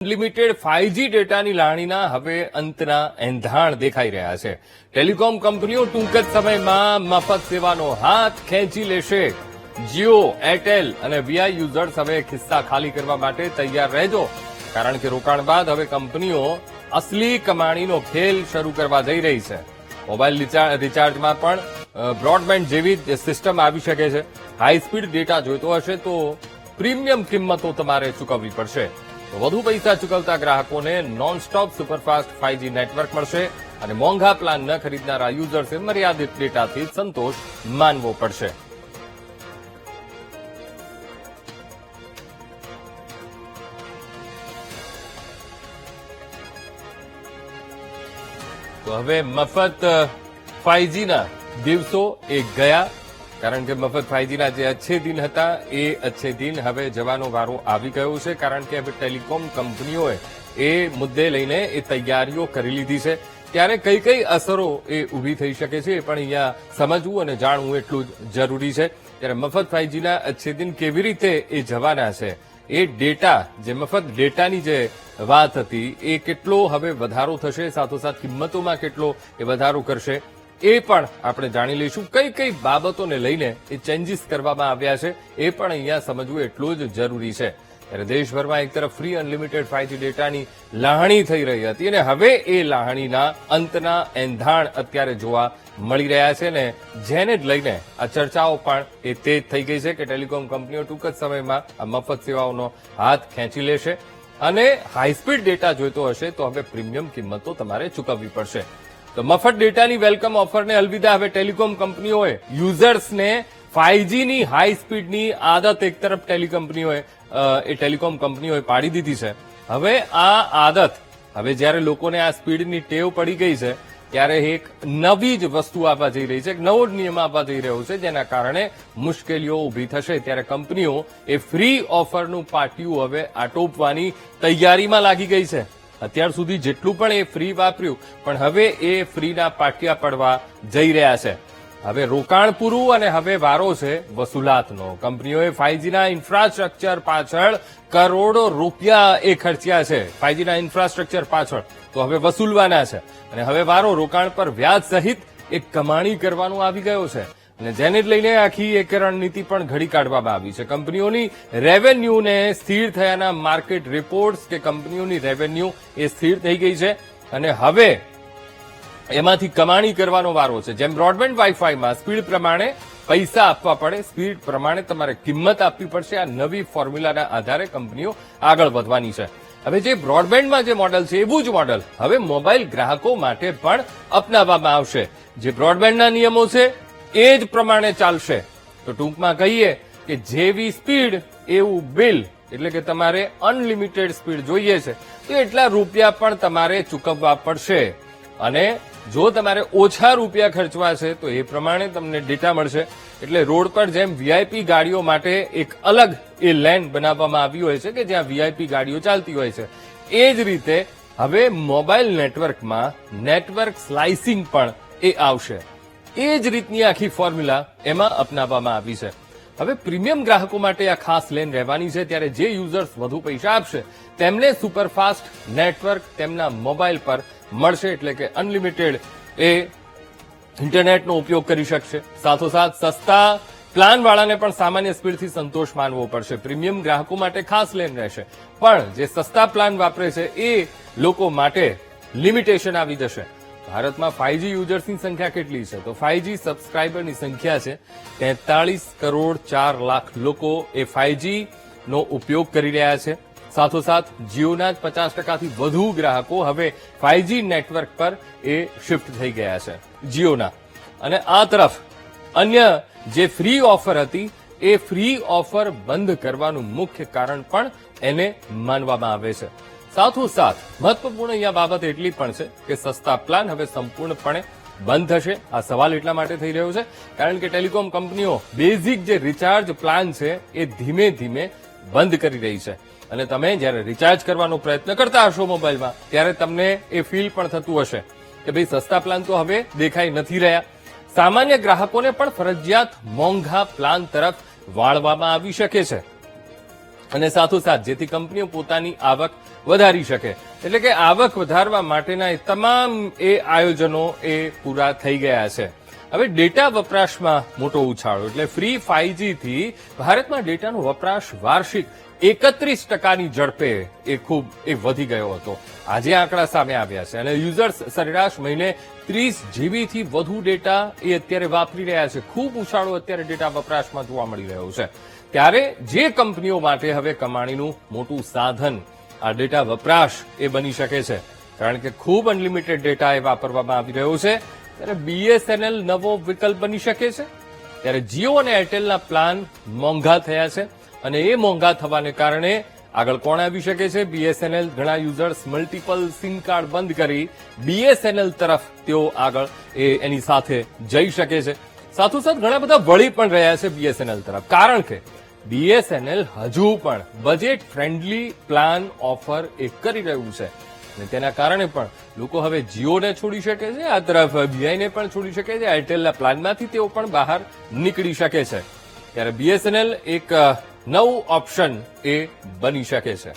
Unlimited 5G ડેટાની લાણીના હવે અંતના એંધાણ દેખાઈ રહ્યા છે. ટેલિકોમ કંપનીઓ ટૂંક જ સમયમાં મફત સેવાનો હાથ ખેંચી લેશે. જીઓ, એરટેલ અને વીઆઈ યુઝર્સ હવે ખિસ્સા ખાલી કરવા માટે તૈયાર રહેજો, કારણ કે રોકાણ બાદ હવે કંપનીઓ અસલી કમાણીનો ખેલ શરૂ કરવા જઈ રહી છે. મોબાઈલ રિચાર્જમાં પણ બ્રોડબેન્ડ જેવી જ સિસ્ટમ આવી શકે છે. હાઈ સ્પીડ ડેટા જોઈતો હશે તો પ્રીમિયમ કિંમતો તમારે ચૂકવવી પડશે. તો વધુ પૈસા ચૂકવતા ગ્રાહકોને નોનસ્ટોપ સુપરફાસ્ટ 5G નેટવર્ક મળશે અને મોંઘા પ્લાન ન ખરીદનારા યુઝર્સે મર્યાદિત ડેટાથી સંતોષ માનવો પડશે. તો હવે મફત 5G ના દિવસો એ ગયા, કારણ કે મફત 5G ના જે અચ્છે દિન હતા એ અચ્છે દિન હવે જવાનો વારો આવી ગયો છે. કારણ કે હવે ટેલિકોમ કંપનીઓએ એ મુદ્દે લઈને એ તૈયારીઓ કરી લીધી છે. ત્યારે કઈ કઈ અસરો એ ઉભી થઈ શકે છે એ પણ અહીંયા સમજવું અને જાણવું એટલું જ જરૂરી છે. ત્યારે મફત 5G ના અચ્છે દિન કેવી રીતે એ જવાના છે, એ ડેટા, જે મફત ડેટાની જે વાત હતી એ કેટલો હવે વધારો થશે, સાથોસાથ કિંમતોમાં કેટલો એ વધારો કરશે એ પણ આપણે જાણી લઈશું. કઈ કઈ બાબતોને લઈને એ ચેન્જીસ કરવામાં આવ્યા છે એ પણ અહીંયા સમજવું એટલું જ જરૂરી છે. ત્યારે દેશભરમાં એક તરફ ફ્રી અનલિમિટેડ 5G ડેટાની લાહણી થઈ રહી હતી અને હવે એ લાહણીના અંતના એંધાણ અત્યારે જોવા મળી રહ્યા છે ને જેને જ લઈને આ ચર્ચાઓ પણ એ તેજ થઈ ગઈ છે કે ટેલિકોમ કંપનીઓ ટૂંક જ સમયમાં આ મફત સેવાઓનો હાથ ખેંચી લેશે અને હાઈસ્પીડ ડેટા જોઈતો હશે તો હવે પ્રીમિયમ કિંમતો તમારે ચૂકવવી પડશે. તો મફત ડેટાની વેલકમ ઓફરને અલવિદા. હવે ટેલિકોમ કંપનીઓએ યુઝર્સને 5G ની હાઈ સ્પીડની આદત એક તરફ ટેલિકોમ કંપનીઓએ પાડી દીધી છે. હવે આ આદત, હવે જ્યારે લોકોને આ સ્પીડની ટેવ પડી ગઈ છે ત્યારે એક નવી જ વસ્તુ આવવા જઈ રહી છે, એક નવો જ નિયમ આવવા જઈ રહ્યો છે જેના કારણે મુશ્કેલીઓ ઉભી થશે. ત્યારે કંપનીઓ એ ફ્રી ઓફરનું પાટિયું હવે આટોપવાની તૈયારીમાં લાગી ગઈ છે. અત્યાર સુધી જેટલું પણ એ ફ્રી વાપર્યું પણ હવે એ ફ્રીના પાટિયા પડવા જઈ રહ્યા છે. હવે રોકાણ પૂરું અને હવે વારો છે વસૂલાતનો. કંપનીઓએ 5G ના ઇન્ફ્રાસ્ટ્રક્ચર પાછળ કરોડો રૂપિયા એ ખર્ચ્યા છે. 5G ના ઇન્ફ્રાસ્ટ્રક્ચર પાછળ તો હવે વસૂલવાના છે અને હવે વારો રોકાણ પર વ્યાજ સહિત એક કમાણી કરવાનો આવી ગયો છે અને જેને જ લઈને આખી એક રણનીતિ પણ ઘડી કાઢવામાં આવી છે. કંપનીઓની રેવન્યુને સ્થિર થયાના માર્કેટ રિપોર્ટ્સ કે કંપનીઓની રેવન્યુ એ સ્થિર થઈ ગઈ છે અને હવે એમાંથી કમાણી કરવાનો વારો છે. જેમ બ્રોડબેન્ડ વાઈફાઈમાં સ્પીડ પ્રમાણે પૈસા આપવા પડે, સ્પીડ પ્રમાણે તમારે કિંમત આપવી પડશે. આ નવી ફોર્મ્યુલાના આધારે કંપનીઓ આગળ વધવાની છે. હવે જે બ્રોડબેન્ડમાં જે મોડલ છે એવું જ મોડલ હવે મોબાઈલ ગ્રાહકો માટે પણ અપનાવવામાં આવશે. જે બ્રોડબેન્ડના નિયમો છે એ જ પ્રમાણે ચાલશે. તો ટૂંકમાં કહીએ કે જેવી સ્પીડ એવું બિલ, એટલે કે તમારે અનલિમિટેડ સ્પીડ જોઈએ છે તો એટલા રૂપિયા પણ તમારે ચૂકવવા પડશે અને જો તમારે ઓછા રૂપિયા ખર્ચવા છે તો એ પ્રમાણે તમને ડેટા મળશે. એટલે રોડ પર જેમ વીઆઈપી ગાડીઓ માટે એક અલગ એ લેન બનાવવામાં આવી હોય છે કે જ્યાં વીઆઈપી ગાડીઓ ચાલતી હોય છે, એ જ રીતે હવે મોબાઈલ નેટવર્કમાં નેટવર્ક સ્લાઇસિંગ પણ એ આવશે. એ જ રીતની આખી ફોર્મ્યુલા એમાં અપનાવવામાં આવી છે. હવે પ્રીમિયમ ગ્રાહકો માટે આ ખાસ લેન રહેવાની છે. ત્યારે જે યુઝર્સ વધુ પૈસા આપશે તેમને સુપરફાસ્ટ નેટવર્ક તેમના મોબાઈલ પર મળશે, એટલે કે અનલિમિટેડ એ ઇન્ટરનેટનો ઉપયોગ કરી શકશે. સાથોસાથ સસ્તા પ્લાનવાળાને પણ સામાન્ય સ્પીડથી સંતોષ માનવો પડશે. પ્રીમિયમ ગ્રાહકો માટે ખાસ લેન રહેશે પણ જે સસ્તા પ્લાન વાપરે છે એ લોકો માટે લિમિટેશન આવી જશે. ભારતમાં 5G યુઝર્સની સંખ્યા કેટલી છે તો 5G સબસ્ક્રાઇબરની સંખ્યા છે 43 કરોડ 4 લાખ લોકો એ 5G નો ઉપયોગ કરી રહ્યા છે. સાથોસાથ જીઓના જ 50%થી વધુ ગ્રાહકો હવે 5G નેટવર્ક પર એ શિફ્ટ થઈ ગયા છે જીઓના. અને આ તરફ અન્ય જે ફ્રી ઓફર હતી એ ફ્રી ઓફર બંધ કરવાનું મુખ્ય કારણ પણ એને માનવામાં આવે છે. સાથોસાથ મહત્વપૂર્ણ અહીંયા બાબત એટલી પણ છે કે સસ્તા પ્લાન હવે સંપૂર્ણપણે બંધ થશે. આ સવાલ એટલા માટે થઈ રહ્યો છે કારણ કે ટેલિકોમ કંપનીઓ બેઝિક જે રિચાર્જ પ્લાન છે એ ધીમે ધીમે બંધ કરી રહી છે અને તમે જ્યારે રિચાર્જ કરવાનો પ્રયત્ન કરતા હશો મોબાઈલમાં ત્યારે તમને એ ફીલ પણ થતું હશે કે ભાઈ સસ્તા પ્લાન તો હવે દેખાઈ નથી રહ્યા. સામાન્ય ગ્રાહકોને પણ ફરજિયાત મોંઘા પ્લાન તરફ વાળવામાં આવી શકે છે અને સાથોસાથ જેથી કંપનીઓ પોતાની આવક વધારી શકે. એટલે કે આવક વધારવા માટેના એ તમામ આયોજનો પૂરા થઈ ગયા છે. હવે ડેટા વપરાશમાં મોટો ઉછાળો એટલે ફ્રી 5G થી ભારતમાં ડેટાનો વપરાશ વાર્ષિક 31% ઝડપે ખૂબ વધી ગયો હતો. આજે આંકડા સામે આવ્યા છે અને યુઝર્સ સરેરાશ મહિને 30 GB થી વધુ ડેટા અત્યારે વાપરી રહ્યા છે. ખૂબ ઉછાળો અત્યારે ડેટા વપરાશમાં જોવા મળી રહ્યો છે. ત્યારે જે કંપનીઓ માટે હવે કમાણીનું મોટું સાધન આ ડેટા વપરાશ બની શકે છે, કારણ કે ખૂબ અનલિમિટેડ ડેટા વાપરવામાં આવી રહ્યો છે, ત્યારે BSNL નવો વિકલ્પ બની શકે છે. ત્યારે જીઓ અને એરટેલના પ્લાન મોંઘા થયા છે અને એ મોંઘા થવાને કારણે આગળ કોણ આવી શકે છે? BSNL. ઘણા યુઝર્સ મલ્ટિપલ સિમ કાર્ડ બંધ કરી BSNL તરફ તેઓ આગળ એની સાથે જઈ શકે છે. સાથોસાથ ઘણા બધા વળી પણ રહ્યા છે BSNL તરફ, કારણ કે BSNL હજુ પણ બજેટ ફ્રેન્ડલી પ્લાન ઓફર કરી રહ્યું છે અને તેના કારણે પણ લોકો હવે જીઓને છોડી શકે છે, આ તરફ બીઆઈને પણ છોડી શકે છે, એરટેલના પ્લાનમાંથી તેઓ પણ બહાર નીકળી શકે છે. ત્યારે BSNL એક નવું ઓપ્શન બની શકે છે.